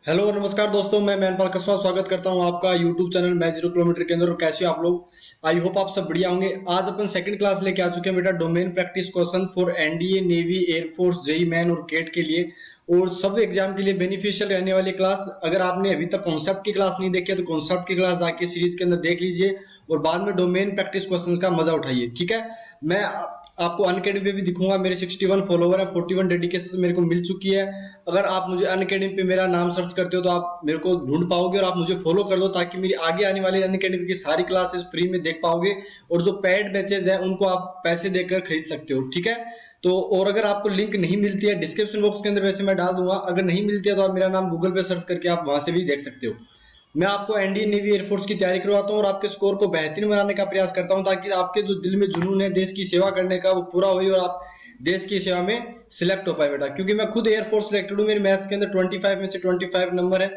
Hello नमस्कार दोस्तों, मैं मैनपाल कसवा स्वागत करता हूं आपका यूट्यूब चैनल मैं 0 किलोमीटर के अंदर। और कैसे हो आप लोग? आई होप आप सब बढ़िया होंगे। आज अपन सेकंड क्लास लेके आ चुके हैं बेटा, domain practice question for NDA, navy, air force, JEE Main और केट के लिए और सब एग्जाम के लिए बेनिफिशियल रहने वाली क्लास। अगर आपने अभी तक कॉन्सेप्ट की क्लास नहीं देखी है तो कॉन्सेप्ट की क्लास जाके सीरीज के अंदर देख लीजिए और बाद में डोमेन प्रैक्टिस क्वेश्चन का मजा उठाइए। ठीक है, मैं आपको अनअकैडमी पे भी दिखूंगा। मेरे 61 फॉलोवर है, 41 डेडिकेशन मेरे को मिल चुकी है। अगर आप मुझे अनअकैडमी पे मेरा नाम सर्च करते हो तो आप मेरे को ढूंढ पाओगे और आप मुझे फॉलो कर दो ताकि मेरी आगे आने वाली अनअकैडमी की सारी क्लासेस फ्री में देख पाओगे और जो पेड बैचेज है उनको आप पैसे देकर खरीद सकते हो। ठीक है, तो और अगर आपको लिंक नहीं मिलती है डिस्क्रिप्शन बॉक्स के अंदर वैसे मैं डाल दूंगा, अगर नहीं मिलती है तो आप मेरा नाम गूगल पे सर्च करके आप वहां से भी देख सकते हो। मैं आपको एनडीए, नेवी, एयरफोर्स की तैयारी करवाता हूँ और आपके स्कोर को बेहतरीन बनाने का प्रयास करता हूँ ताकि आपके जो दिल में जुनून है देश की सेवा करने का वो पूरा हो और आप देश की सेवा में सिलेक्ट हो पाए बेटा। क्योंकि मैं खुद एयरफोर्स सिलेक्टेड हूँ, मेरे मैथ्स के अंदर 25 में से 25 नंबर है।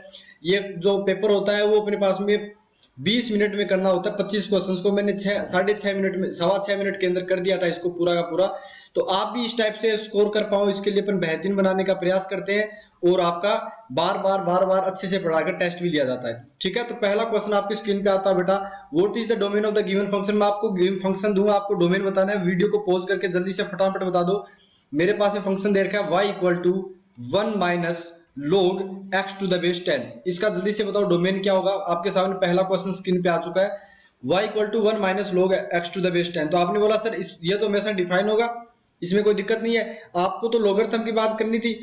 ये जो पेपर होता है वो अपने पास में 20 मिनट में करना होता है। 25 क्वेश्चंस को मैंने 6.5 मिनट में 6.25 मिनट के अंदर कर दिया था इसको पूरा का पूरा। तो आप भी इस टाइप से स्कोर कर पाओ इसके लिए अपन बेहतरीन बनाने का प्रयास करते हैं और आपका बार बार अच्छे से पढ़ाकर टेस्ट भी लिया जाता है। ठीक है, तो पहला क्वेश्चन आपकी स्क्रीन पे आता है बेटा, what is the domain of the given function. मैं आपको गिवन फंक्शन दूंगा, आपको डोमेन बताना है। वीडियो को पॉज करके जल्दी से फटाफट बता दो। मेरे पास ये फंक्शन दे रखा है y equal to 1 minus log x to the base 10। इसका जल्दी से बताओ डोमेन क्या होगा। आपके सामने पहला क्वेश्चन स्क्रीन पे आ चुका है, y equal to 1 minus log x to the base 10। तो आपने बोला सर ये तो हमेशा डिफाइन होगा, इसमें कोई दिक्कत नहीं है। आपको तो लोगरिथम की बात करनी थी,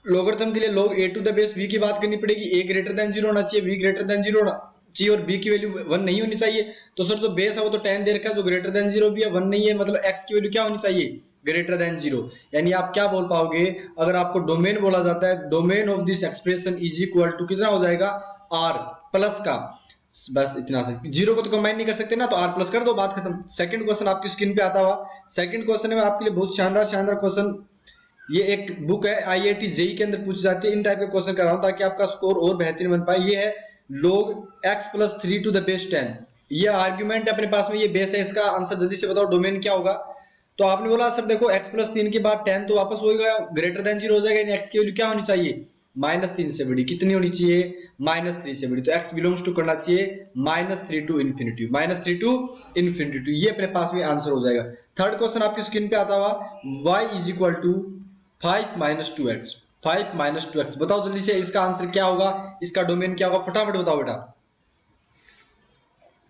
लोगरिथम के लिए log a to the base v की बात करनी पड़ेगी। a ग्रेटर देन 0 होना चाहिए, v ग्रेटर देन 0 होना चाहिए और b की वैल्यू 1 नहीं होनी चाहिए। तो सर जो बेस है वो तो 10 दे रखा है, जो ग्रेटर देन 0 भी है 1 नहीं है, मतलब x की वैल्यू क्या होनी चाहिए, ग्रेटर देन 0। यानी आप क्या बोल पाओगे, अगर आपको डोमेन बोला जाता है, domain of this expression is equal to कितना हो जाएगा, r प्लस का, बस इतना सा। जीरो को तो कंबाइन नहीं कर सकते ना, तो r प्लस कर दो, बात खत्म। सेकंड क्वेश्चन आपकी स्क्रीन पे आता हुआ, सेकंड क्वेश्चन में आपके लिए बहुत शानदार शानदार क्वेश्चन, ये एक बुक है आईआईटी जेई के अंदर पूछी जाती है। इन टाइप के क्वेश्चन कर रहा हूं ताकि आपका स्कोर और बेहतरीन बन पाए। ये है log x plus 3 to the base 10। ये आर्ग्यूमेंट है अपने पास में, ये बेस है। इसका आंसर जल्दी से बताओ डोमेन क्या होगा। तो आपने बोला सर देखो x प्लस 3 के बाद 10 तो वापस हो गया, ग्रेटर देन 0 हो जाएगा, यानी x की वैल्यू क्या होनी चाहिए, -3 से बड़ी। कितनी होनी चाहिए, -3 से बड़ी। तो x बिलोंग्स टू करना चाहिए -3 टू इन्फिनिटी, -3 टू इन्फिनिटी। ये अपने पास में आंसर हो जाएगा। थर्ड क्वेश्चन आपकी स्क्रीन पे आता हुआ, y is equal to 5 minus 2x, 5 minus 2x। बताओ जल्दी से इसका आंसर क्या होगा, इसका डोमेन क्या होगा, फटाफट बताओ बेटा।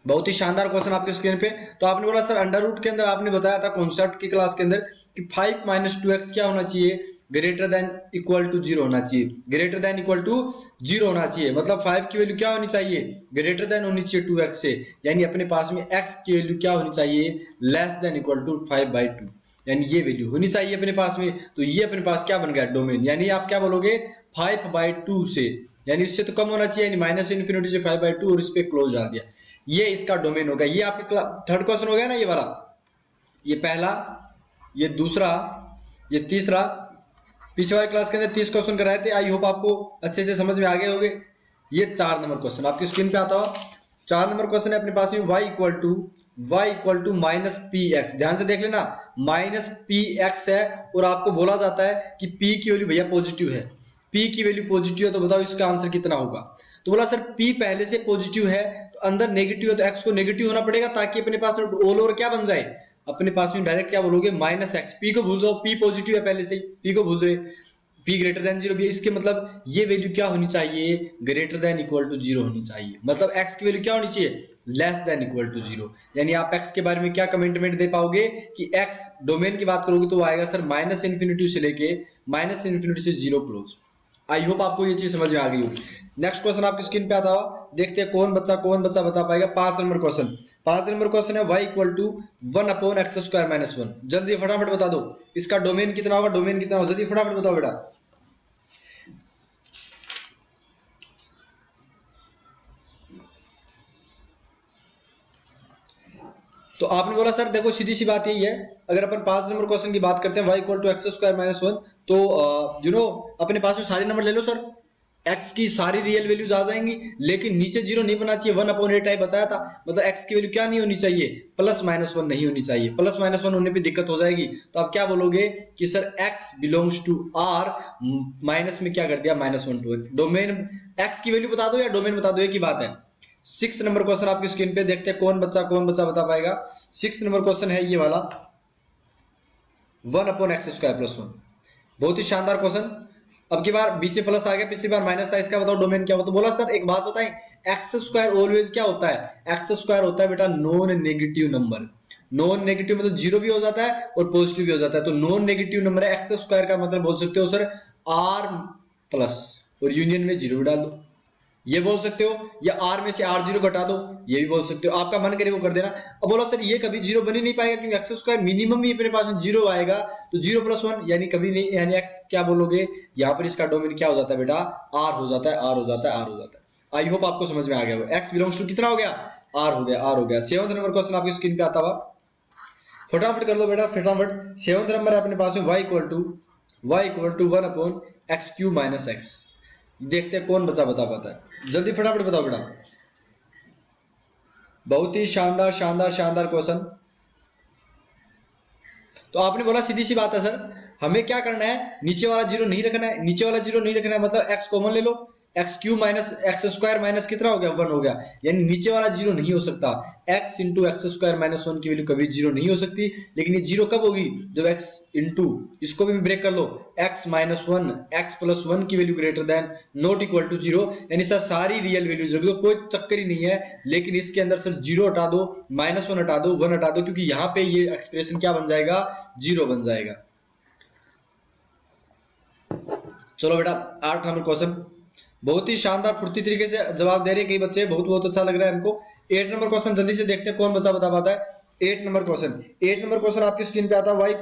बहुत ही शानदार क्वेश्चन आपके स्क्रीन पे। तो आपने बोला सर अंडर रूट के अंदर आपने बताया था कॉन्सेप्ट की क्लास के अंदर कि 5 माइनस 2x क्या होना चाहिए, ग्रेटर देन इक्वल टू 0 होना चाहिए, ग्रेटर देन इक्वल टू 0 होना चाहिए। मतलब 5 की वैल्यू क्या होनी चाहिए, ग्रेटर देन होनी चाहिए 2x से, यानी अपने पास में x की वैल्यू क्या होनी चाहिए, लेस देन इक्वल टू 5/2, यानी ये वैल्यू होनी चाहिए अपने पास में। तो ये अपने पास क्या बन गया, डोमेन। यानी आप क्या बोलोगे, 5/2 से, यानी इससे तो कम होना चाहिए, यानी माइनस इन्फिनिटी से 5/2 और इस पे क्लोज डाल दिया, ये इसका डोमेन होगा। ये आपके थर्ड क्वेश्चन हो गया ना, ये वाला, ये पहला, ये दूसरा, ये तीसरा। पिछले वाली क्लास के अंदर 30 क्वेश्चन कराए थे, आई होप आपको अच्छे से समझ में आ गए होंगे। ये 4 नंबर क्वेश्चन आपकी स्क्रीन पे आता हो। 4 नंबर क्वेश्चन है अपने पास में, y equal to minus p x. ध्यान से देख लेना, माइनस पी एक्स है और आपको बोला जाता है कि p की वैल्यू भैया पॉजिटिव है, p की वैल्यू पॉजिटिव है। तो बताओ इसका आंसर कितना होगा। तो बोला सर p पहले से पॉजिटिव है तो अंदर नेगेटिव है तो x को नेगेटिव होना पड़ेगा ताकि अपने पास में ऑल ओवर क्या बन जाए, अपने पास में डायरेक्ट क्या बोलोगे, माइनस एक्स। p को भूल जाओ, p पॉजिटिव है पहले से ही, p को भूल जाओ, p ग्रेटर देन 0 भी। इसके मतलब ये वैल्यू क्या होनी चाहिए, ग्रेटर देन इक्वल टू 0 होनी चाहिए। मतलब x की वैल्यू क्या होनी चाहिए, लेस देन इक्वल टू 0। यानी आप x के बारे में क्या कमेंटमेंट दे पाओगे कि x डोमेन की बात करोगे तो आएगा सर माइनस इन्फिनिटी से लेके माइनस इन्फिनिटी से 0 क्लोज। आई होप आपको ये चीज समझ में आ गई होगी। नेक्स्ट क्वेश्चन आपकी स्क्रीन पे आता हुआ, देखते हैं कौन बच्चा बता पाएगा। 5 नंबर क्वेश्चन, 5 नंबर क्वेश्चन है, y इक्वल टू 1/x² - 1। जल्दी फटाफट बता दो इसका डोमेन कितना होगा, डोमेन कितना होगा, जल्दी फटाफट बताओ बेटा। तो आपने बोला सर देखो सीधी सी बात यही है, अगर अपन 5 नंबर क्वेश्चन की बात करते हैं, y इक्वल टू x² - 1, तो अपने पास में सारे नंबर ले लो सर। एक्स की सारी रियल वैल्यूज आ जाएंगी, लेकिन नीचे जीरो नहीं बना चाहिए। 1/8 टाइप बताया था, मतलब एक्स की वैल्यू क्या नहीं होनी चाहिए, +-1 नहीं होनी चाहिए। +-1 होने पे दिक्कत हो जाएगी। तो आप क्या बोलोगे कि sir x belongs to R, minus में क्या कर दिया -1 टू डोमेन। एक्स की वैल्यू बता दो या डोमेन बता दो, एक ही बात है। 6 नंबर क्वेश्चन आपकी स्क्रीन पे देखते हैं, कौन बच्चा बता पाएगा। 6 नंबर क्वेश्चन है ये वाला, 1/x² + 1। बहुत ही शानदार क्वेश्चन। अब की बार बीच में प्लस आ गया, पिछली बार माइनस था, इसका बताओ डोमेन क्या होता है। तो बोला सर एक बात बताएं, x² ऑलवेज क्या होता है, x² होता है बेटा non negative number. Non negative मतलब जीरो भी हो जाता है और पॉजिटिव भी हो जाता है। तो नॉन नेगेटिव नंबर है, x² का मतलब बोल सकते हो सर r+ और यूनियन में जीरो डाल दो, ये बोल सकते हो, या r में से r0 घटा दो, ये भी बोल सकते हो। आपका मन करे वो कर देना। अब बोला सर ये कभी जीरो बन ही नहीं पाएगा, क्योंकि x² मिनिमम ही अपने पास में जीरो आएगा, तो 0+1 यानी कभी नहीं, यानी x क्या बोलोगे, यहाँ पर इसका डोमेन क्या हो जाता है बेटा, r हो जाता है, r हो जाता है, r हो जाता है। आई होप आपको समझ में आ गया हो। x बिलोंग्स टू कितना हो गया, r हो गया, r हो गया। 7वां नंबर क्वेश्चन आपकी स्क्रीन पे आता हुआ, फटाफट कर लो बेटा फटाफट। 7वां नंबर अपने पास में y = 1/x³ - x। देखते हैं कौन बता पाता है, जल्दी फटाफट बताओ बेटा। बहुत ही शानदार शानदार शानदार क्वेश्चन। तो आपने बोला सीधी सी बात है सर, हमें क्या करना है, नीचे वाला जीरो नहीं रखना है, नीचे वाला जीरो नहीं रखना है, मतलब x कॉमन ले लो, x³ - x² माइनस कितना हो गया, 1 हो गया, यानी नीचे वाला जीरो नहीं हो सकता। x × x² - 1 की वैल्यू कभी जीरो नहीं हो सकती, लेकिन ये जीरो कब होगी, जब x इंटू, इसको भी ब्रेक कर लो, x - 1 x + 1 की value greater than not equal to zero, यानी सर सारी रियल वैल्यूज रख दो, कोई चक्कर ही नहीं है। लेकिन इसके अंदर सर जीरो हटा दो, -1 हटा दो, 1 हटा दो, क्योंकि यहाँ पे ये एक्सप्रेशन क्या बन जाएगा, जीरो बन जाएगा। चलो बेटा 8 नंबर क्वेश्चन, बहुत ही शानदार फुर्ती तरीके से जवाब दे रहे हैं कई बच्चे, बहुत बहुत अच्छा लग रहा है हमको। 8 नंबर क्वेश्चन जल्दी से देखते हैं कौन बच्चा बता पाता है। 8 नंबर क्वेश्चन आपकी स्क्रीन पे आता है, y =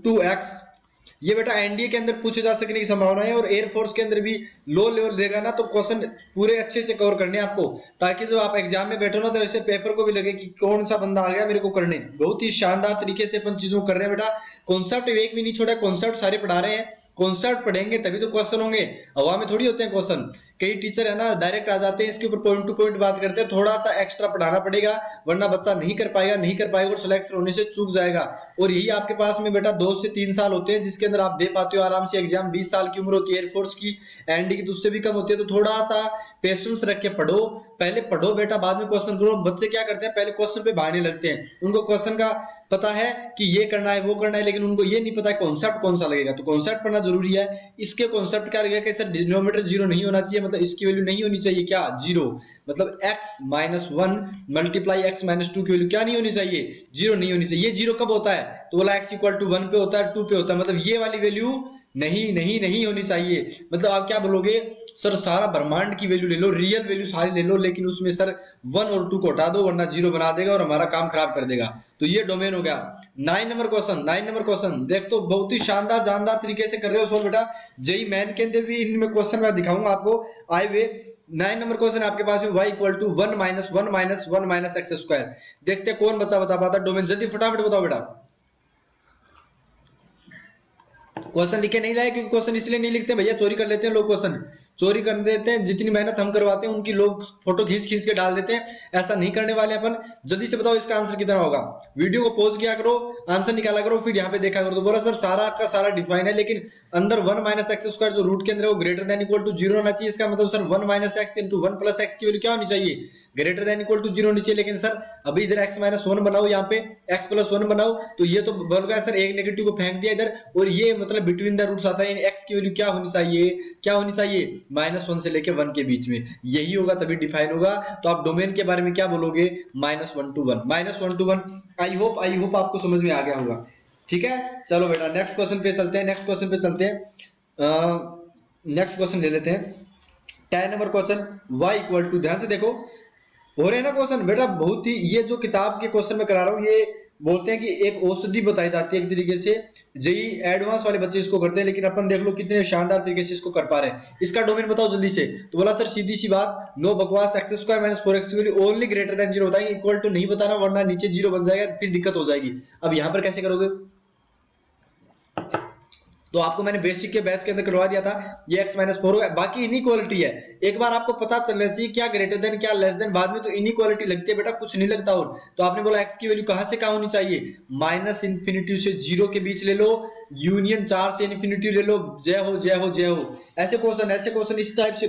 2x। ये बेटा एनडीए के अंदर पूछे जा सकने की संभावना है, और एयरफोर्स के अंदर भी लो लेवल देगा ना, तो क्वेश्चन पूरे अच्छे से कवर करने आपको, ताकि जब आप एग्जाम में बैठो ना, तो ऐसे पेपर को भी लगे कि कौन सा बंदा आ गया मेरे को करने। बहुत ही शानदार तरीके से अपन चीजों कर रहे हैं बेटा, कॉन्सेप्ट एक भी नहीं छोड़ा, कॉन्सेप्ट सारे पढ़ा रहे हैं। कॉन्सेप्ट पढ़ेंगे तभी तो क्वेश्चन होंगे, हवा में थोड़ी होते हैं क्वेश्चन। कई टीचर है ना डायरेक्ट आ जाते हैं, इसके ऊपर पॉइंट टू पॉइंट बात करते हैं, थोड़ा सा एक्स्ट्रा पढ़ाना पड़ेगा, वरना बच्चा नहीं कर पाएगा और सिलेक्शन होने से चूक जाएगा। और यही आपके पास में बेटा 2 से 3 साल होते हैं, जिसके अंदर आप दे पाते हो आराम से एग्जाम। 20 साल की उम्र होती है एयरफोर्स की, एनडी की तो उससे भी कम होती है। तो थोड़ा सा पेशेंस रख के पढ़ो, पहले पढ़ो बेटा, बाद में क्वेश्चन करो। बच्चे क्या करते हैं, पहले क्वेश्चन पे भागने लगते हैं, उनको क्वेश्चन का पता है कि ये करना है वो करना है, लेकिन उनको ये नहीं पता है कॉन्सेप्ट कौन सा लगेगा। तो कॉन्सेप्ट पढ़ना जरूरी है। इसके कॉन्सेप्ट क्या लगेगा कि सर डिनोमिनेटर जीरो नहीं होना चाहिए, मतलब इसकी वैल्यू नहीं होनी चाहिए क्या, जीरो, मतलब x - 1 × x - 2 की वैल्यू क्या नहीं होनी चाहिए, जीरो नहीं होनी चाहिए। ये जीरो कब होता है, तो बोला x = 1 पे होता है, 2 पे होता है, मतलब ये वाली वैल्यू नहीं नहीं नहीं होनी चाहिए। मतलब आप क्या बोलोगे, सर सारा ब्रह्मांड की वैल्यू ले लो, रियल वैल्यू सारी ले लो, लेकिन उसमें सर 1 और 2 को हटा दो, वरना जीरो बना देगा और हमारा काम खराब कर देगा। तो ये डोमेन हो गया। 9 नंबर क्वेश्चन देख, तो बहुत ही शानदार जानदार तरीके से कर रहे हो सॉल्व बेटा। जेई मैन के अंदर भी इनमें क्वेश्चन मैं दिखाऊंगा आपको आए हुए। 9 नंबर क्वेश्चन आपके पास है, y = 1 - 1 - x²। देखते हैं कौन बच्चा बता पाता डोमेन, जल्दी फटाफट बताओ बेटा। क्वेश्चन लिखे नहीं लाए, क्योंकि क्वेश्चन इसलिए नहीं लिखते भैया, चोरी कर लेते हैं लोग, क्वेश्चन चोरी कर देते हैं। जितनी मेहनत हम करवाते हैं उनकी लोग फोटो खींच खींच के डाल देते हैं, ऐसा नहीं करने वाले अपन। जल्दी से बताओ इसका आंसर कितना होगा। वीडियो को पॉज किया करो, आंसर निकाला करो, फिर यहाँ पे देखा करो। तो बोला सर सारा का सारा डिफाइन है, लेकिन अंदर 1 - x² जो रूट के अंदर है वो greater than equal to zero होना चाहिए। इसका मतलब सर 1 - x × 1 + x की वैल्यू क्या होनी चाहिए, greater than equal to zero होनी चाहिए। लेकिन सर अभी इधर x - 1 बनाओ, यहाँ पे x + 1 बनाओ, तो ये तो बोल गया सर एक नेगेटिव को फेंक दिया इधर, और ये मतलब बिटवीन द रूट्स आता है। x की वैल्यू क्या होनी चाहिए, -1 से लेके 1 के बीच में, यही होगा तभी डिफाइन होगा। तो आप डोमेन के बारे में क्या बोलोगे, -1 to 1। आई होप आपको समझ में आ गया होगा। ठीक है, चलो बेटा नेक्स्ट क्वेश्चन पे चलते हैं। नेक्स्ट क्वेश्चन ले लेते हैं। 10 नंबर क्वेश्चन, y = ध्यान से देखो, हो रहे हैं ना क्वेश्चन बेटा, बहुत ही, ये जो किताब के क्वेश्चन में करा रहा हूँ, ये बोलते हैं कि एक औषधि बताई जाती है एक तरीके से। जेई एडवांस वाले बच्चे इसको करते हैं, लेकिन अपन देख लो कितने शानदार तरीके से इसको कर पा रहे हैं। इसका डोमेन बताओ जल्दी से। तो बोला सर सीधी सी बात, नो बकवास, x² - 4x की value only greater than zero होता है, इक्वल टू नहीं बताना, वरना नीचे जीरो बन जाएगा, फिर दिक्कत हो जाएगी। अब यहां पर कैसे करोगे, तो आपको मैंने बेसिक के बैच के अंदर करवा दिया था, ये x माइनस 4 होगा। बाकी इनइक्वालिटी है, एक बार आपको पता चलना चाहिए क्या ग्रेटर देन क्या लेस देन, बाद में तो इनइक्वालिटी लगती है बेटा, कुछ नहीं लगता। और तो आपने बोला x की वैल्यू कहां से कहां होनी चाहिए, माइनस इन्फिनिटी से 0 के बीच ले लो, यूनियन 4 से इन्फिनिटी ले लो, जय हो जय हो जय हो। ऐसे क्वेश्चन इस टाइप से।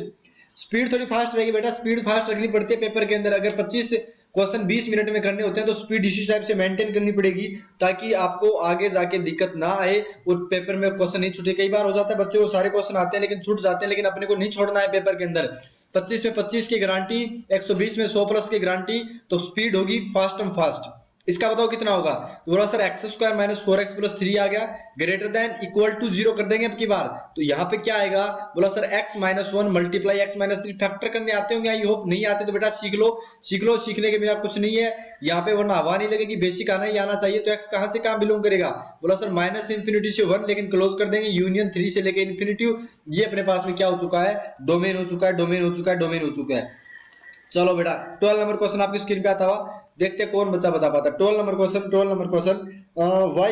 स्पीड थोड़ी फास्ट रहेगी बेटा, स्पीड फास्ट रखनी पड़ती है पेपर के अंदर। अगर 25 क्वेश्चन 20 मिनट में करने होते हैं तो स्पीड इसी टाइप से मेंटेन करनी पड़ेगी, ताकि आपको आगे जाके दिक्कत ना आए और पेपर में क्वेश्चन नहीं छूटे। कई बार हो जाता है बच्चों को सारे क्वेश्चन आते हैं लेकिन छूट जाते हैं, लेकिन अपने को नहीं छोड़ना है पेपर के अंदर। 25 में 25 की गारंटी, 120 में 100 प्लस की गारंटी, तो स्पीड होगी फास्ट एंड फास्ट। इसका बताओ कितना होगा, तो बोला sir x square minus 4x plus 3 आ गया, ग्रेटर देन इक्वल टू 0 कर देंगे अब की बार। तो यहाँ पे क्या आएगा, बोला sir x minus 1 multiply x minus 3। Factor करने आते होंगे, आई होप, नहीं आते तो बेटा सीख लो, सीखने के बिना कुछ नहीं है यहाँ पे, वरना हवा नहीं लगेगी, बेसिक आना ही आना चाहिए। तो x कहां से कहां बिलोंग करेगा, बोला सर माइनस इन्फिनिटी से 1, लेकिन क्लोज कर देंगे, यूनियन 3 से लेके इन्फिनिटी। ये अपने पास में क्या हो चुका है, डोमेन हो चुका है, डोमेन हो चुका है, डोमेन हो चुका है। चलो बेटा 12 नंबर क्वेश्चन आपकी स्क्रीन पे आता हुआ, देखते हैं कौन बच्चा बता पाता है। 12 number question y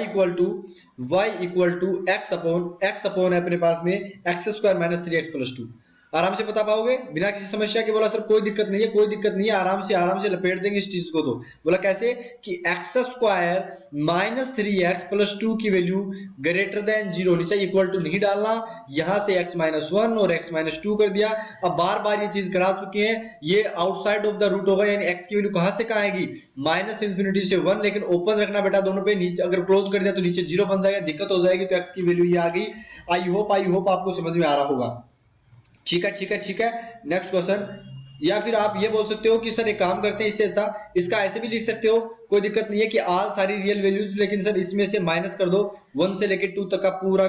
equal to x upon है अपने पास में x square minus 3x plus 2। आराम से बता पाओगे बिना किसी समस्या के। बोला सर कोई दिक्कत नहीं है, कोई दिक्कत नहीं है, आराम से लपेट देंगे इस चीज को। तो बोला कैसे कि x square minus 3x plus 2 की वैल्यू ग्रेटर देन 0 होनी चाहिए, इक्वल टू नहीं डालना, यहां से x माइनस 1 और x माइनस 2 कर दिया। अब बार बार ये चीज करा चुके हैं, ये आउटसाइड ऑफ द रूट होगा, यानी x की वैल्यू कहां से कहां आएगी, माइनस इन्फिनिटी से 1, लेकिन ओपन रखना बेटा दोनों पे, नीचे अगर क्लोज कर दिया तो नीचे 0 बन जाएगा, दिक्कत हो जाएगी। तो x की वैल्यू ये आ गई। आई होप आपको समझ में आ रहा होगा। ठीक है। नेक्स्ट क्वेश्चन, या फिर आप ये बोल सकते हो कि सर एक काम करते हैं, इससे अच्छा इसका ऐसे भी लिख सकते हो, कोई दिक्कत नहीं है कि आल सारी रियल वैल्यूज, लेकिन सर इसमें से माइनस कर दो 1 से लेके 2 तक का पूरा।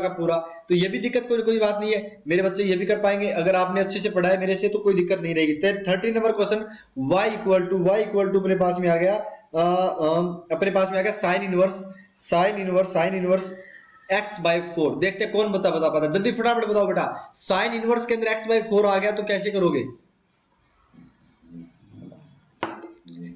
तो ये भी दिक्कत कोई बात नहीं है, मेरे बच्चे ये भी कर पाएंगे अगर आपने अच्छे से पढ़ा है मेरे से, तो कोई दिक्कत नहीं रहेगी। 13 number question, y equal to अपने पास में आ गया साइन इनवर्स x/4। देखते हैं कौन बच्चा बता पाता है, जल्दी फटाफट बताओ बेटा। साइन इनवर्स के अंदर x/4 आ गया तो कैसे करोगे,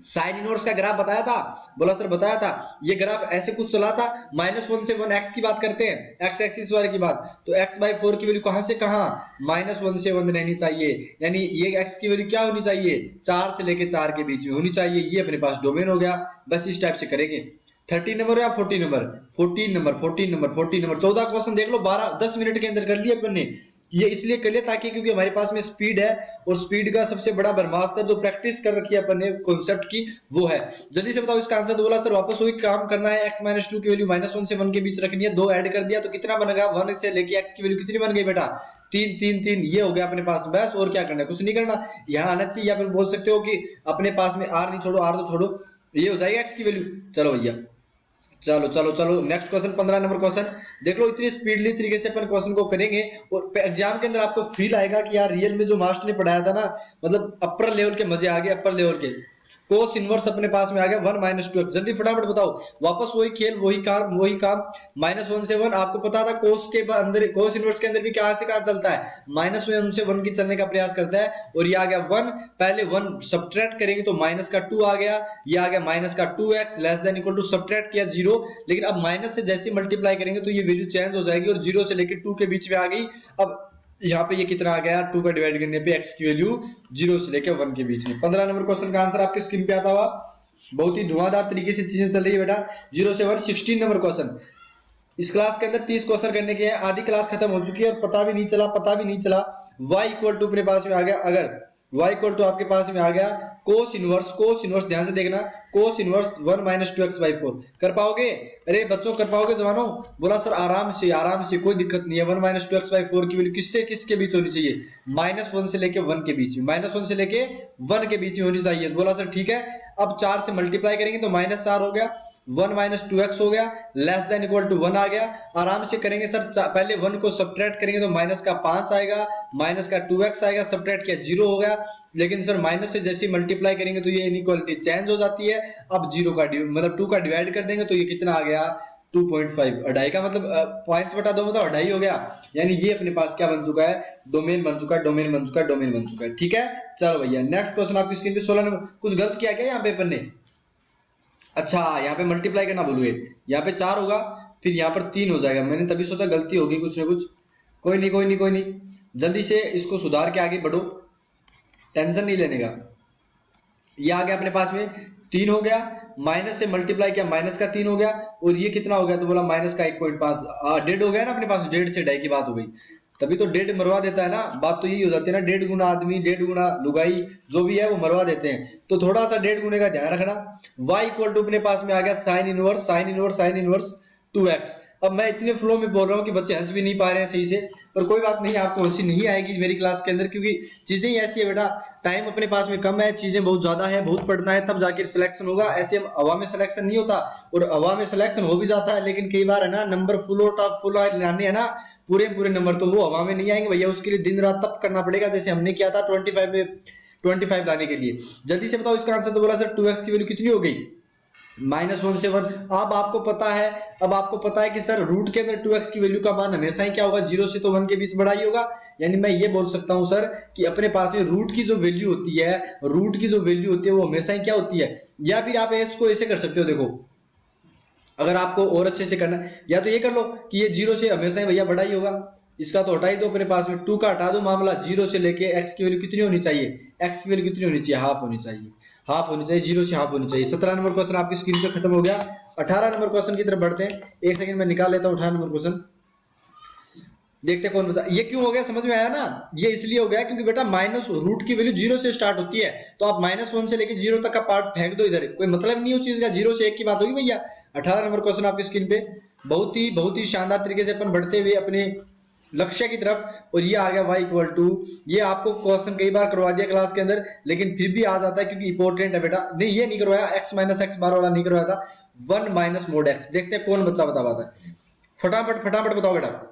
साइन इनवर्स का ग्राफ बताया था, बोला सर बताया था, ये ग्राफ ऐसे कुछ चला था, -1 से 1 x की बात करते हैं, x एक्सिस वाले की बात, तो x/4 की वैल्यू कहां से कहां, -1 से 1 रहनी चाहिए, यानी ये x की वैल्यू क्या होनी चाहिए, 4 से लेके 4 के बीच में होनी चाहिए। ये अपने पास डोमेन हो गया। बस इस टाइप से करेंगे। 13 नंबर या 14 नंबर 14 क्वेश्चन देख लो, 10 मिनट के अंदर कर लिए अपन ने। ये इसलिए कर लिया ताकि क्योंकि हमारे पास में स्पीड है, और स्पीड का सबसे बड़ा ब्रह्मास्त्र जो प्रैक्टिस कर रखी है अपन ने कॉन्सेप्ट की वो है। जल्दी से बताओ इसका आंसर। तो बोला सर वापस वही काम करना है, x - 2 की वैल्यू -1 से 1 के बीच रखनी है, 2 ऐड कर दिया तो कितना बनेगा, 1 से लेके x की वैल्यू कितनी बन गई बेटा, 3 ये हो गया अपने पास। बस और क्या करना है, कुछ नहीं करना, यहाँ आना चाहिए। या फिर बोल सकते हो कि अपने पास में r नहीं छोड़ो, r तो छोड़ो, ये हो जाएगा x की वैल्यू। चलो भैया चलो नेक्स्ट क्वेश्चन 15 नंबर क्वेश्चन देख लो। इतनी स्पीडली तरीके से अपन क्वेश्चन को करेंगे और एग्जाम के अंदर आपको फील आएगा कि यार रियल में जो मास्टर ने पढ़ाया था ना, मतलब अपर लेवल के मजे आ गए, अपर लेवल के। कोस इनवर्स अपने पास में आ गया 1 - 2x। जल्दी फटाफट बताओ, वापस वही खेल वही काम -1 से 1। आपको पता था कोस के अंदर, कोस इनवर्स के अंदर भी कहां से कहां चलता है, -1 से 1 की चलने का प्रयास करता है। और ये आ गया 1, पहले 1 सब्ट्रैक्ट करेंगे तो -2 आ गया, ये आ गया -2x less than equal to, subtract किया 0, लेकिन अब माइनस से जैसे मल्टीप्लाई करेंगे तो ये वैल्यू चेंज हो जाएगी और 0 से लेकर 2 के बीच में आ गई। अब यहाँ पे ये कितना आ गया, 2 का डिवाइड करने पे x की वैल्यू 0 से लेकर 1 के बीच में। 15 नंबर क्वेश्चन का आंसर आपके स्क्रीन पे आता हुआ, बहुत ही धुआंधार तरीके से चीजें चल रही है बेटा। 0 से 1। 16 नंबर क्वेश्चन, इस क्लास के अंदर 30 क्वेश्चन करने के हैं, आधी क्लास खत्म हो चुकी है और पता भी नहीं चला। y इक्वल टू अपने पास में आ गया, अगर y इक्वल टू आपके पास में आ गया कोस इनवर्स, ध्यान से देखना, कोस इनवर्स 1 - 2x/4 कर पाओगे, अरे बच्चों कर पाओगे जवानों। बोला सर आराम से कोई दिक्कत नहीं है। 1 - 2x/4 की वैल्यू किसके बीच होनी चाहिए, -1 से लेके 1 के बीच में, -1 से लेके 1 के बीच में होनी चाहिए। बोला सर ठीक है, अब 4 से मल्टीप्लाई करेंगे तो -4 हो गया, 1 - 2x हो गया, लेस देन इक्वल टू 1 आ गया। आराम से करेंगे सर, पहले 1 को सब्ट्रैक्ट करेंगे तो -5 आएगा, -2x आएगा, सब्ट्रैक्ट किया 0 हो गया। लेकिन सर माइनस से जैसे मल्टीप्लाई करेंगे तो ये इनइक्वालिटी चेंज हो जाती है। अब 0 का मतलब 2 का डिवाइड कर देंगे तो ये कितना आ गया, 2.5। अढ़ाई का मतलब पॉइंट्स बटा 2 मतलब अढ़ाई हो गया, यानी ये अपने पास क्या बन चुका है, डोमेन बन चुका है। ठीक है, चलो भैया नेक्स्ट क्वेश्चन आपकी स्क्रीन पे 16 नंबर। कुछ गलत किया क्या यहाँ पे अपन ने, अच्छा यहाँ पे मल्टीप्लाई करना भूल गए, यहाँ पे 4 होगा फिर यहाँ पर 3 हो जाएगा। मैंने तभी सोचा गलती होगी कुछ ना कुछ, कोई नहीं कोई नहीं कोई नहीं, जल्दी से इसको सुधार के आगे बढ़ो, टेंशन नहीं लेने का। ये आ गया अपने पास में 3 हो गया, माइनस से मल्टीप्लाई किया माइनस का 3 हो गया, और ये कितना हो गया तो बोला माइनस का 1.5, 1.5 हो गया ना अपने पास, 1.5 से 2.5 की बात हो गई, तभी तो 1.5 मरवा देता है ना, बात तो यही हो जाती है ना, 1.5 गुना आदमी 1.5 गुना लुगाई जो भी है वो मरवा देते हैं, तो थोड़ा सा 1.5 गुने का ध्यान रखना। y इक्वल टू अपने पास में आ गया sine inverse sine inverse sine inverse 2x। अब मैं इतने फ्लो में बोल रहा हूँ कि बच्चे हंस भी नहीं पा रहे हैं सही से, पर कोई बात नहीं, आपको हंसी नहीं आएगी मेरी क्लास के अंदर, क्योंकि चीजें ही ऐसी है बेटा, टाइम अपने पास में कम है, चीजें बहुत ज्यादा है, बहुत पढ़ना है, तब जाके सिलेक्शन होगा, ऐसे हवा में सिलेक्शन नहीं होता, और हवा में सिलेक्शन हो भी जाता है लेकिन कई बार है ना नंबर फुल और टॉप फुल लाने है ना, पूरे पूरे नंबर, तो वो हवा में नहीं आएंगे भैया, उसके लिए दिन रात तब करना पड़ेगा, जैसे हमने किया था 25 में 25 लाने के लिए। जल्दी से बताओ इसका आंसर, तो बोला सर 2x की वैल्यू कितनी हो गई, -1 से 1। अब आपको पता है कि सर रूट के अंदर 2x की वैल्यू का मान हमेशा ही क्या होगा, 0 से तो 1 के बीच बड़ा ही होगा, यानी मैं ये बोल सकता हूं सर कि अपने पास में रूट की जो वैल्यू होती है वो हमेशा ही क्या होती है। या फिर आप इसको ऐसे कर सकते हो, देखो अगर आपको और अच्छे से करना है, या तो ये कर लो कि ये 0 से हमेशा ही भैया बड़ा ही होगा, इसका तो हटा ही दो, अपने पास में 2 का हटा दो, मामला 0 से लेके x की वैल्यू कितनी होनी चाहिए, x की वैल्यू कितनी होनी चाहिए, हाफ होनी चाहिए, 0 से हाफ होनी चाहिए। 17 नंबर क्वेश्चन आपकी स्क्रीन पे खत्म हो गया। 18 नंबर क्वेश्चन की तरफ बढ़ते हैं, एक सेकंड में निकाल लेता हूं 18 नंबर क्वेश्चन, देखते कौन बचा। ये क्यों हो गया समझ में आया ना, ये इसलिए हो गया क्योंकि बेटा माइनस रूट की वैल्यू 0 से स्टार्ट होती है, तो आप -1 से लेके 0 तक का पार्ट फेंक दो इधर, कोई मतलब नहीं उस चीज का, 0 से 1 की बात होगी भैया। 18 नंबर क्वेश्चन आपकी स्क्रीन पे, बहुत ही शानदार तरीके से अपन बढ़ते हुए अपने लक्ष्य की तरफ, और ये आ गया y इक्वल टू, ये आपको क्वेश्चन कई बार करवा दिया क्लास के अंदर, लेकिन फिर भी आ जाता है क्योंकि इंपॉर्टेंट है बेटा। नहीं ये नहीं करवाया, x माइनस एक्स बार वाला नहीं करवाया था, 1 माइनस मोड x। देखते हैं कौन बच्चा बता पाता है, फटाफट बताओ बेटा।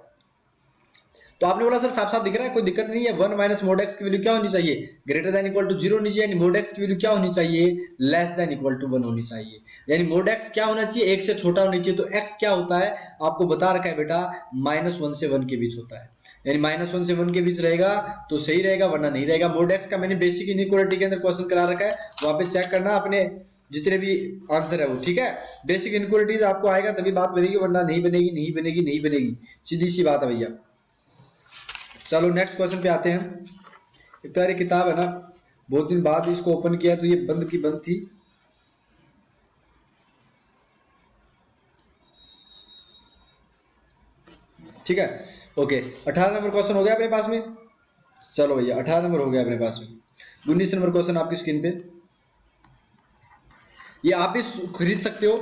तो आपने बोला सर साफ साफ दिख रहा है, कोई दिक्कत नहीं है, 1 माइनस मोड x की वैल्यू क्या होनी चाहिए, ग्रेटर देन इक्वल टू 0 होनी चाहिए, यानी मोड x की वैल्यू क्या होनी चाहिए, लेस देन इक्वल टू 1 होनी चाहिए, यानी मोड x क्या होना चाहिए, 1 से छोटा होना चाहिए। तो x क्या होता है आपको बता रखा है बेटा, -1 से 1 के बीच होता है, यानी -1 से 1 के बीच रहेगा तो सही रहेगा, वरना नहीं रहेगा। मोड x का मैंने बेसिक इनइक्वालिटी के अंदर क्वेश्चन करा रखा है, वहां पे चेक करना अपने जितने भी आंसर है वो, ठीक है। बेसिक इनइक्वालिटीज आपको आएगा तभी बात बनेगी, वरना नहीं बनेगी, सीधी सी बात है भैया। चलो नेक्स्ट क्वेश्चन पे आते हैं। एक तो किताब है ना, बहुत दिन बाद इसको ओपन किया तो ये बंद की बंद थी, ठीक है ओके। 18 नंबर क्वेश्चन हो गया अपने पास में, चलो भैया 18 नंबर हो गया अपने पास में। 19 नंबर क्वेश्चन आपकी स्क्रीन पे, ये आप भी खरीद सकते हो,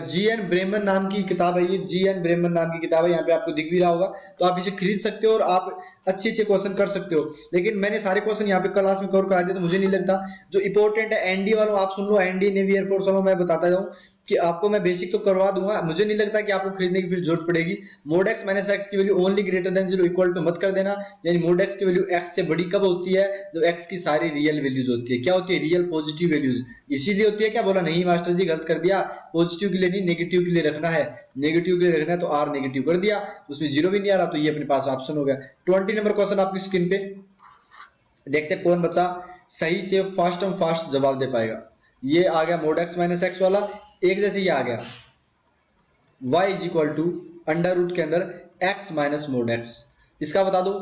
जी.एन. ब्रेमन नाम की किताब है, ये जी.एन. ब्रेमन नाम की किताब है, यहाँ पे आपको दिख भी रहा होगा, तो आप इसे खरीद सकते हो और आप अच्छे क्वेश्चन कर सकते हो। लेकिन मैंने सारे क्वेश्चन यहाँ पे क्लास में कवर करा दिए, तो मुझे नहीं लगता जो इंपॉर्टेंट है एनडी वालों आप सुन लो, एनडी नेवी एयरफोर्स वालों मैं बताता जाऊँ कि आपको मैं बेसिक तो करवा दूंगा, मुझे नहीं लगता कि आपको खरीदने की फिर जरूरत पड़ेगी। मोड x माइनस एक्स की value only greater than 0 equal to मत कर देना, यानी मोड x की वैल्यू x से बड़ी कब होती है, जब x की सारी रियल वैल्यूज होती है। क्या होती है, रियल पॉजिटिव वैल्यूज, इसीलिए होती है। क्या बोला, नहीं मास्टर जी गलत कर दिया, पॉजिटिव के लिए नहीं नेगेटिव के लिए रखना है, नेगेटिव के लिए रखना है तो r नेगेटिव कर दिया, उसमें 0 भी नहीं आ रहा, तो ये अपने पास ऑप्शन हो गया। 20 नंबर क्वेश्चन आपकी स्क्रीन पे, देखते हैं कौन बच्चा सही से फास्ट एंड फास्ट जवाब दे पाएगा। ये आ गया मोड x माइनस एक्स वाला, एक जैसे ये आ गया y is equal to under root के अंदर x माइनस मोड x। इसका बता दो,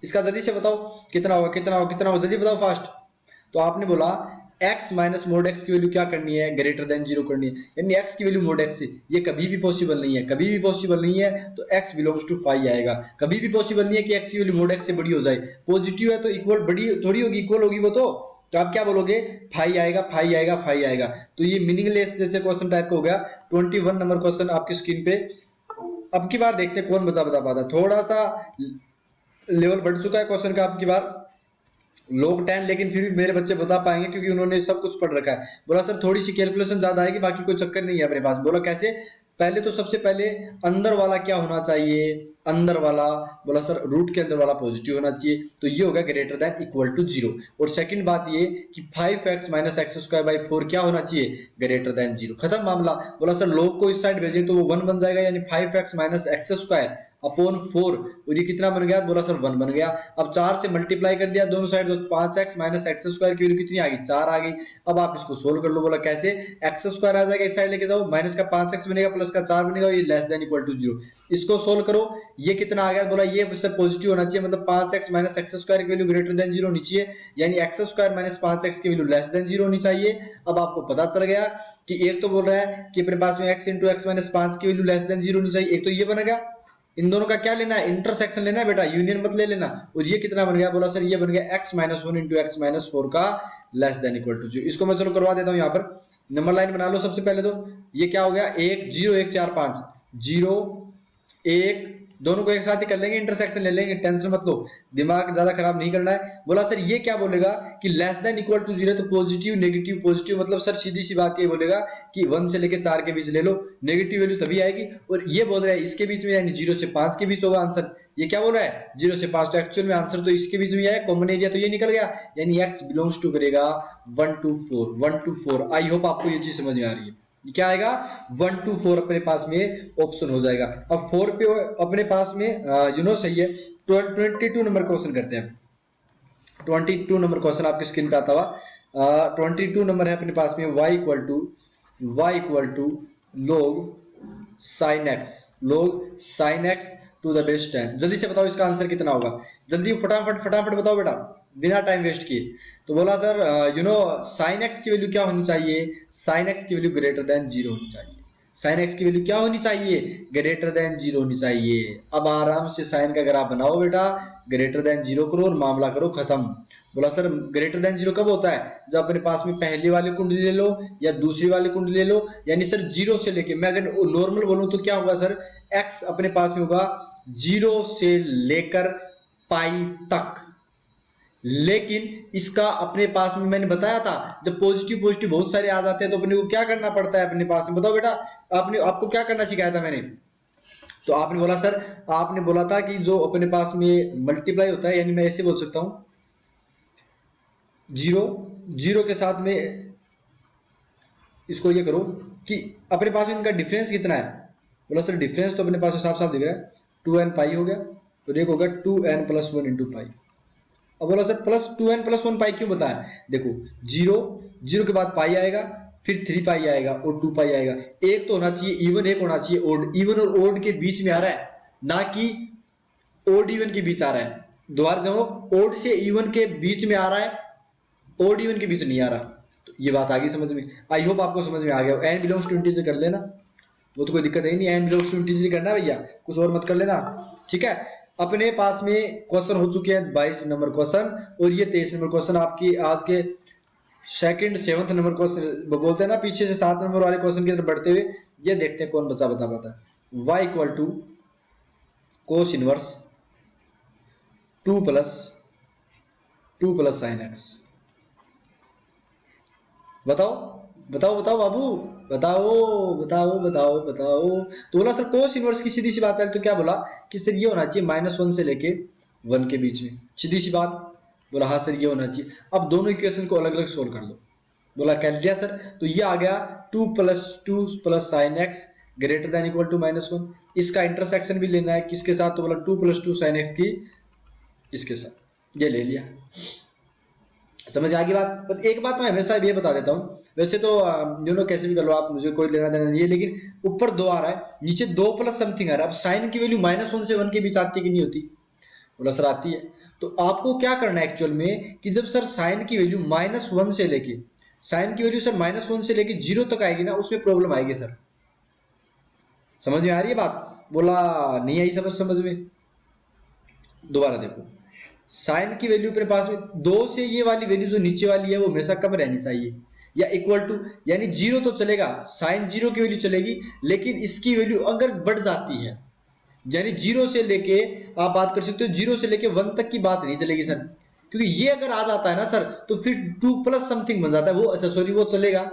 इसका जल्दी से बताओ कितना होगा, कितना होगा, कितना होगा, जल्दी बताओ फास्ट। तो आपने बोला x माइनस मोड x की वैल्यू क्या करनी है, ग्रेटर देन 0 करनी है, यानी x की वैल्यू मोड x से, ये कभी भी पॉसिबल नहीं है, कभी भी पॉसिबल नहीं है, तो x बिलोंग्स टू 5 आएगा। कभी भी पॉसिबल नहीं है कि x की वैल्यू मोड x से बड़ी हो जाए, पॉजिटिव है तो इक्वल बड़ी थोड़ी होगी, इक्वल होगी वो तो आप क्या बोलोगे, 5 आएगा, 5 आएगा, 5 आएगा। तो ये मीनिंगलेस जैसे क्वेश्चन टाइप का हो गया। 21 नंबर क्वेश्चन आपकी स्क्रीन पे, अब की बार देखते हैं कौन बता पाता, थोड़ा सा लेवल बढ़ चुका है क्वेश्चन का अब की बार, लोग 10, लेकिन फिर भी मेरे बच्चे बता पाएंगे क्योंकि उन्होंने सब कुछ पढ़ रखा है। बोला सर थोड़ी सी कैलकुलेशन ज्यादा आएगी, बाकी कोई चक्कर नहीं है अपने पास। बोला कैसे, पहले तो सबसे पहले अंदर वाला क्या होना चाहिए, अंदर वाला, बोला सर रूट के अंदर वाला पॉजिटिव होना चाहिए, तो ये होगा ग्रेटर देन इक्वल टू 0। और सेकंड बात ये कि 5x minus x square by 4 क्या होना चाहिए, ग्रेटर देन 0, खत्म मामला। बोला सर लोग को इस साइड भेजें तो वो 1 बन जाएगा, यानी 5x minus x square upon 4 और ये कितना बन गया, बोला सर 1 बन गया। अब 4 से मल्टीप्लाई कर दिया दोनों साइड, तो 5x माइनस एक्स स्क्वायर की वैल्यू कितनी आ गई, 4 आ गई। अब आप इसको सोल्व कर लो, बोला कैसे, एक्स स्क्वायर आ जाएगा इस साइड लेके जाओ, माइनस का 5x बनेगा प्लस का 4 बनेगा, ये लेस देन इक्वल टू 0। इसको सोल्व करो, ये कितना आ गया, बोला ये सर पॉजिटिव होना चाहिए, मतलब 5x माइनस एक्स स्क्वायर की वैल्यू ग्रेटर देन 0 होनी चाहिए, यानी एक्स स्क्वायर माइनस 5x की वैल्यू लेस देन 0 होनी चाहिए। अब आपको पता चल गया कि एक तो बोल रहा है कि अपने पास में x इंटू एक्स माइनस 5 की वैल्यू लेस देन 0 होनी चाहिए, एक तो ये बनेगा। इन दोनों का क्या लेना है, इंटरसेक्शन लेना है बेटा, यूनियन मत ले लेना। और ये कितना बन गया, बोला सर ये बन गया x minus 1 into x minus 4 का लेस देन इक्वल टू 0। इसको मैं चलो करवा देता हूं, यहाँ पर नंबर लाइन बना लो सबसे पहले। तो ये क्या हो गया, 1 0 1 4 5 0 1, दोनों को एक साथ ही कर लेंगे, इंटरसेक्शन ले लेंगे, टेंशन मत लो, दिमाग ज्यादा खराब नहीं करना है। बोला सर ये क्या बोलेगा कि लेस देन इक्वल टू 0, तो पॉजिटिव नेगेटिव पॉजिटिव, मतलब सर सीधी सी बात ये बोलेगा कि 1 से लेके 4 के बीच ले लो, नेगेटिव वैल्यू तभी आएगी। और ये बोल रहा है इसके बीच में, यानी 0 से 5 के बीच होगा आंसर। ये क्या बोल रहा है, 0 से 5, तो एक्चुअल में आंसर तो इसके बीच में है, कॉमन एरिया तो ये निकल गया, यानी x बिलोंग्स टू करेगा 1 to 4। आई होप आपको ये चीज समझ में आ रही है। क्या आएगा, 1 to 4 अपने पास में ऑप्शन हो जाएगा। अब 4 पे अपने पास में सही है। 22 नंबर क्वेश्चन करते हैं। 22 नंबर क्वेश्चन आपकी स्क्रीन पे आता हुआ। 22 नंबर है अपने पास में, y equal to log sin x to the base 10। जल्दी से बताओ इसका आंसर कितना होगा, जल्दी फटाफट बताओ बेटा, बिना टाइम वेस्ट किए। तो बोला सर साइन एक्स की वैल्यू क्या होनी चाहिए, साइन एक्स की वैल्यू ग्रेटर देन 0 होनी चाहिए। साइन एक्स की वैल्यू क्या होनी चाहिए, ग्रेटर देन 0 होनी चाहिए। अब आराम से साइन का ग्राफ बनाओ बेटा, ग्रेटर देन 0 करो और मामला करो खत्म। बोला सर ग्रेटर देन 0 कब होता है, जब अपने पास में पहली वाली कुंडली ले लो या दूसरी वाली कुंडली ले लो, यानी सर 0 से लेके, मैं अगर नॉर्मल बोलूं तो क्या होगा सर, x अपने पास में होगा 0 से लेकर पाई तक। लेकिन इसका अपने पास में मैंने बताया था, जब पॉजिटिव बहुत सारे आ जाते हैं तो अपने को क्या करना पड़ता है अपने पास में, बताओ बेटा, आपको क्या करना सिखाया था मैंने। तो आपने बोला सर, आपने बोला था कि जो अपने पास में मल्टीप्लाई होता है, यानी मैं ऐसे बोल सकता हूं, 0 के साथ में इसको ये करो कि अपने पास में इनका डिफरेंस कितना है। बोला सर डिफरेंस तो अपने पास साफ साफ दिख रहा है, 2n पाई हो गया, तो एक होगा 2n प्लस 1 इंटू पाई। अब बोला सर प्लस 2n प्लस 1 पाई क्यों बताया, देखो 0 के बाद पाई आएगा, फिर 3 पाई आएगा और 2 पाई आएगा। एक तो होना चाहिए इवन, एक होना चाहिए ओड। इवन और ओड के बीच में आ रहा है, ना कि ओड इवन के बीच आ रहा है। दोबारा जब ओड से इवन के बीच में आ रहा है, ओड इवन के बीच नहीं आ रहा। तो ये बात आ गई समझ में, आई होप आपको समझ में आ गया। n बिलोंग्स टू इंटीजर कर लेना, वो तो कोई दिक्कत है नहीं, n बिलोंग्स टू इंटीजर करना भैया, कुछ और मत कर लेना, ठीक है। अपने पास में क्वेश्चन हो चुके हैं 22 नंबर क्वेश्चन, और ये 23 नंबर क्वेश्चन आपकी आज के 7th नंबर क्वेश्चन बोलते हैं ना, पीछे से 7 नंबर वाले क्वेश्चन की तरफ बढ़ते हुए। ये देखते हैं कौन बता पाता है। y equal to cos inverse 2 plus sine x. बताओ बाबू, बताओ। तो बोला सर कोस इनवर्स की सीधी सी बात है, तो क्या बोला कि सर ये होना चाहिए -1 से लेके 1 के बीच में, सीधी सी बात। बोला हाँ सर ये होना चाहिए। अब दोनों इक्वेशन को अलग अलग सोल्व कर लो। बोला कर लिया सर, तो ये आ गया 2 plus sine x greater than equal to -1। इसका इंटरसेक्शन भी लेना है किसके साथ, तो बोला 2 प्लस 2 साइन एक्स की इसके साथ, ये ले लिया। समझ आ गई बात। पर एक बात मैं हमेशा ये बता देता हूँ, वैसे तो कैसे भी कर लो आप, मुझे कोई लेना देना नहीं है, लेकिन ऊपर 2 आ रहा है, नीचे 2 प्लस समथिंग आ रहा है। अब साइन की वैल्यू -1 से 1 के बीच आती है कि नहीं होती, बोला सर आती है। तो आपको क्या करना है एक्चुअल में कि जब सर साइन की वैल्यू -1 से लेके, साइन की वैल्यू सर -1 से लेके 0 तक आएगी ना, उसमें प्रॉब्लम आएगी सर। समझ में आ रही है बात, बोला नहीं आई समझ में। दोबारा देखो, साइन की वैल्यू अपने पास में 2 से ये वाली वैल्यू जो नीचे वाली है वो हमेशा कम रहनी चाहिए, या इक्वल टू, यानी 0 तो चलेगा, साइन 0 की वैल्यू चलेगी, लेकिन इसकी वैल्यू अगर बढ़ जाती है, यानी 0 से लेके आप बात कर सकते हो 0 से लेके 1 तक की बात नहीं चलेगी सर, क्योंकि ये अगर आ जाता है ना सर, तो फिर 2 प्लस समथिंग बन जाता है, वो अच्छा सॉरी वो चलेगा,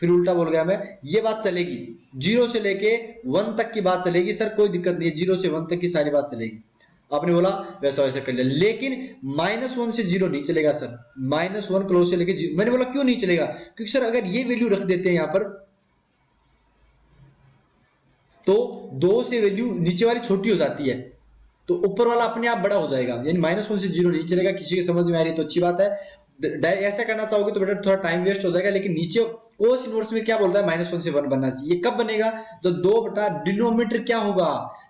फिर उल्टा बोल गया मैं, ये बात चलेगी 0 से लेके 1 तक की बात चलेगी सर, कोई दिक्कत नहीं है, 0 से 1 तक की सारी बात चलेगी। आपने बोला वैसा वैसा कर लिया, लेकिन -1 से 0 नहीं चलेगा सर, -1 क्लोज से लेके 0। मैंने बोला क्यों नहीं चलेगा, क्योंकि सर अगर ये वैल्यू रख देते हैं यहां पर, तो 2 से वैल्यू नीचे वाली छोटी हो जाती है, तो ऊपर वाला अपने आप बड़ा हो जाएगा, यानी -1 से 0 नहीं चलेगा। किसी के समझ में आ रही है तो अच्छी बात है। ऐसा करना चाहोगे तो बेटा थोड़ा टाइम वेस्ट हो जाएगा, लेकिन नीचे कोस इनवर्स में क्या बोलता है, -1 से 1 बनना चाहिए। कब बनेगा, जब 2 बटा डिनोमिनेटर क्या होगा,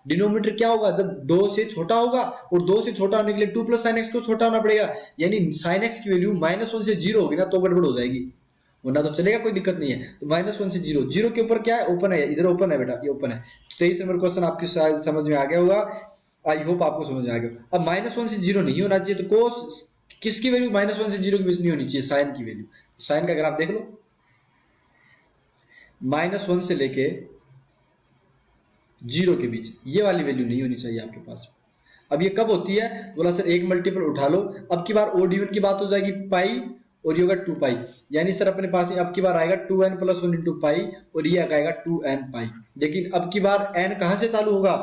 डिनोमिनेटर क्या होगा, जब 2 से छोटा होगा, और 2 से छोटा होने के लिए 2 + sin x को छोटा होना पड़ेगा, यानी sin x की वैल्यू -1 से 0 होगी ना, तो गड़बड़ हो जाएगी, वरना तो चलेगा, कोई दिक्कत नहीं है। तो -1 से 0, 0 के ऊपर क्या है, ओपन है, इधर ओपन है बेटा, ये ओपन है। 23 नंबर क्वेश्चन आपकी शायद समझ में आ गया होगा, आई होप आपको समझ में आ गया। अब -1 से 0 नहीं होना चाहिए, तो कोस किसकी वैल्यू -1 से 0 के बीच नहीं होनी चाहिए, साइन की वैल्यू। साइन का ग्राफ देख लो, -1 से लेके 0 के बीच ये वाली वैल्यू नहीं होनी चाहिए आपके पास। अब ये कब होती है, बोला सर एक मल्टीपल उठा लो। अब की बार ओड इवन की बात हो जाएगी, पाई और ये होगा 2 पाई, यानी सर अपने पास अब की बार आएगा 2n + 1 × पाई, और ये आएगा 2n पाई। लेकिन अब की बार n कहां से चालू होगा,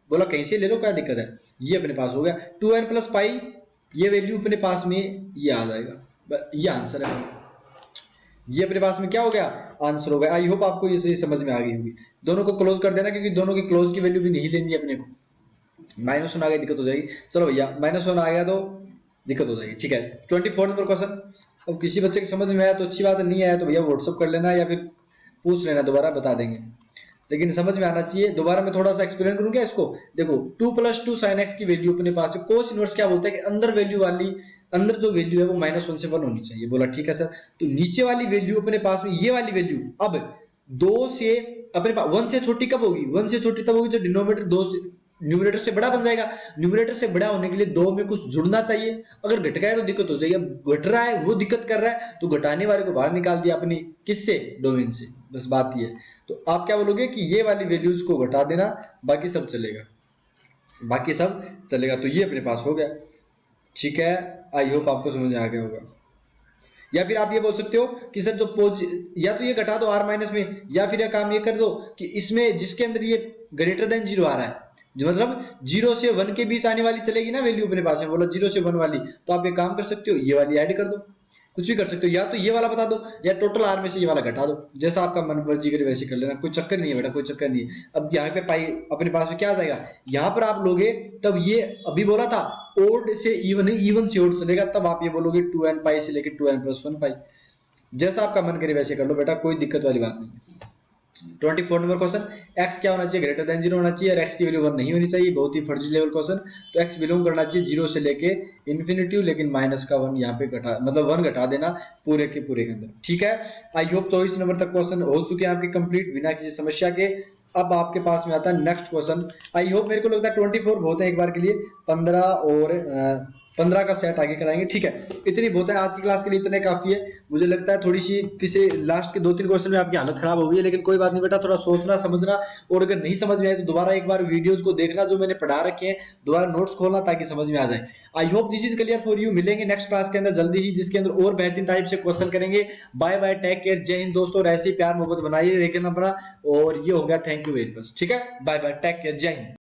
बोला कहीं से ले लो, क्या दिक्कत है, ये अपने पास हो गया 2n + पाई, ये वैल्यू अपने पास में ये आ जाएगा, ये आंसर है, ये अपने पास में क्या हो गया, आंसर हो गया। आई होप आपको ये सही समझ में आ गई होगी। दोनों को क्लोज कर देना, क्योंकि दोनों की क्लोज की वैल्यू भी नहीं लेनी है अपने को। -1 आ गया, दिक्कत हो जाएगी। चलो भैया -1 आ गया तो दिक्कत हो जाएगी, ठीक है। 24 नंबर क्वेश्चन। अब किसी बच्चे की समझ में आया तो अच्छी बात है, नहीं आया तो भैया व्हाट्सअप कर लेना या फिर पूछ लेना, दोबारा बता देंगे, लेकिन समझ में आना चाहिए। दोबारा मैं थोड़ा सा एक्सप्लेन करूँ क्या इसको। देखो 2 + 2 sin x की वैल्यू अपने पास है, कोस इनवर्स क्या बोलता है कि अंदर वैल्यू वाली, अंदर जो वैल्यू है वो -1 से 1 होनी चाहिए। बोला ठीक है सर, तो नीचे वाली वैल्यू अपने पास में, ये वाली वैल्यू अब 2 से अपने पास 1 से छोटी कब होगी, 1 से छोटी तब होगी जब डिनोमिनेटर 2 से न्यूमरेटर से बड़ा बन जाएगा। न्यूमरेटर से बड़ा होने के लिए 2 में कुछ जुड़ना चाहिए, अगर घट गया तो दिक्कत हो जाएगी। अब घट रहा है, वो दिक्कत कर रहा है, तो घटाने वाले को बाहर निकाल दिया अपनी किससे, डोमेन से, बस बात ये है। तो आप क्या बोलोगे कि ये वाली वैल्यूज को घटा देना, बाकी सब चलेगा, बाकी सब चलेगा। तो ये अपने पास हो गया, ठीक है। आई होप आपको समझ में आ गया होगा। या फिर आप ये बोल सकते हो कि सर जो या तो ये घटा दो r- में, या फिर काम ये कर दो कि इसमें जिसके अंदर ये > 0 आ रहा है, जो मतलब 0 से 1 के बीच आने वाली चलेगी ना वैल्यू अपने पास है, बोला 0 से 1 वाली, तो आप ये काम कर सकते हो, ये वाली ऐड कर दो, कुछ भी कर सकते हो, या तो ये वाला बता दो, या टोटल r में से ये वाला घटा दो, जैसा आपका मन मर्जी करे वैसे कर लेना, कोई चक्कर नहीं है बेटा, कोई चक्कर नहीं है। अब यहाँ पे पाई अपने पास में क्या आ जाएगा, यहाँ पर आप लोगे तब ये अभी बोला था ओड से इवन है, इवन से ओड चलेगा, तब आप ये बोलोगे 2n पाई से लेकर 2n + 1 पाई, जैसा आपका मन करे वैसे कर लो बेटा, कोई दिक्कत वाली बात नहीं है। 24 नंबर क्वेश्चन, x क्या होना चाहिए, > 0 होना चाहिए, और x की वैल्यू 1 नहीं होनी चाहिए, बहुत ही फर्जी लेवल क्वेश्चन। तो x बिलोंग करना चाहिए 0 से लेके इन्फिनिटी, लेकिन -1 यहाँ पे घटा, मतलब 1 घटा देना पूरे के पूरे के अंदर, ठीक है। आई होप 24 नंबर तक क्वेश्चन हो चुके हैं आपके कंप्लीट बिना किसी समस्या के। अब आपके पास में आता है नेक्स्ट क्वेश्चन। आई होप, मेरे को लगता है 24 बहुत है एक बार के लिए, 15 और 15 का सेट आगे कराएंगे, ठीक है। इतनी बहुत है आज की क्लास के लिए, इतने काफी है। मुझे लगता है थोड़ी सी किसी लास्ट के 2-3 क्वेश्चन में आपकी हालत खराब हो गई है, लेकिन कोई बात नहीं बेटा, थोड़ा सोचना समझना, और अगर नहीं समझ में आए तो दोबारा एक बार वीडियोज को देखना जो मैंने पढ़ा रखे हैं, दोबारा नोट्स खोलना ताकि समझ में आ जाए। I hope this is clear for you. मिलेंगे नेक्स्ट क्लास के अंदर जल्दी ही, जिसके अंदर और बेहतरीन टाइप से क्वेश्चन करेंगे। बाय बाय, टेक केयर, जय हिंद दोस्तों, और ऐसे ही प्यार मोहब्बत बनाइए, देखना अपना। और ये हो गया, थैंक यू वेरी मच, ठीक है। बाय बाय, टेक केयर, जय हिंद।